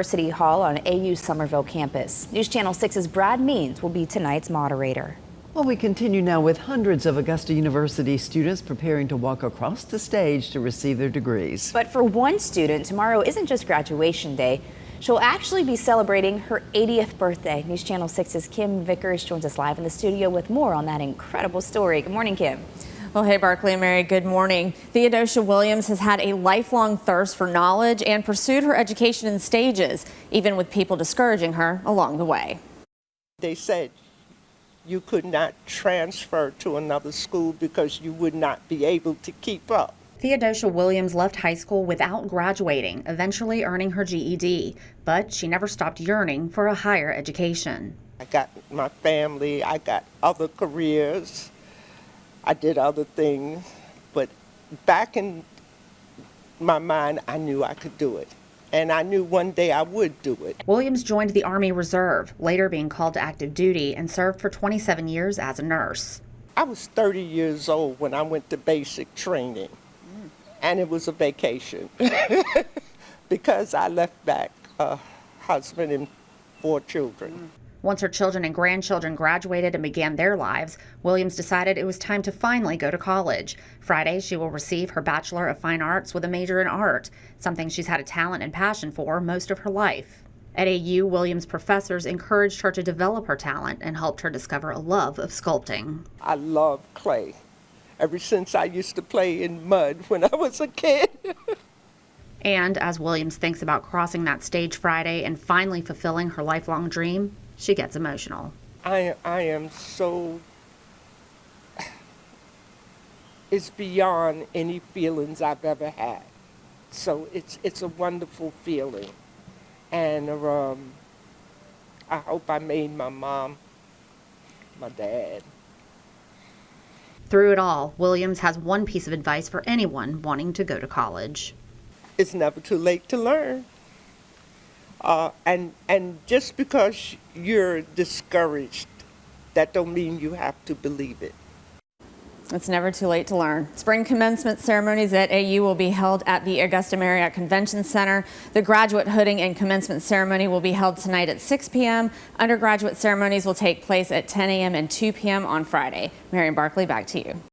City Hall on AU Somerville campus. News Channel 6's Brad Means will be tonight's moderator. Well, we continue now with hundreds of Augusta University students preparing to walk across the stage to receive their degrees. But for one student, tomorrow isn't just graduation day. She'll actually be celebrating her 80th birthday. News Channel 6's Kim Vickers joins us live in the studio with more on that incredible story. Good morning, Kim. Well, hey, Barkley and Mary, good morning. Theodosia Williams has had a lifelong thirst for knowledge and pursued her education in stages, even with people discouraging her along the way. They said you could not transfer to another school because you would not be able to keep up. Theodosia Williams left high school without graduating, eventually earning her GED, but she never stopped yearning for a higher education. I got my family, I got other careers. I did other things, but back in my mind, I knew I could do it. And I knew one day I would do it. Williams joined the Army Reserve, later being called to active duty, and served for 27 years as a nurse. I was 30 years old when I went to basic training, and it was a vacation because I left back a husband and 4 children. Once her children and grandchildren graduated and began their lives, Williams decided it was time to finally go to college. Friday, she will receive her Bachelor of Fine Arts with a major in art, something she's had a talent and passion for most of her life. At AU, Williams' professors encouraged her to develop her talent and helped her discover a love of sculpting. I love clay. Ever since I used to play in mud when I was a kid. And as Williams thinks about crossing that stage Friday and finally fulfilling her lifelong dream, she gets emotional. I am so, it's beyond any feelings I've ever had. So it's a wonderful feeling. And I hope I made my mom, my dad. Through it all, Williams has one piece of advice for anyone wanting to go to college. It's never too late to learn. And just because you're discouraged, that don't mean you have to believe it. It's never too late to learn. Spring commencement ceremonies at AU will be held at the Augusta Marriott Convention Center. The graduate hooding and commencement ceremony will be held tonight at 6 p.m. Undergraduate ceremonies will take place at 10 a.m. and 2 p.m. on Friday. Mary and Barkley, back to you.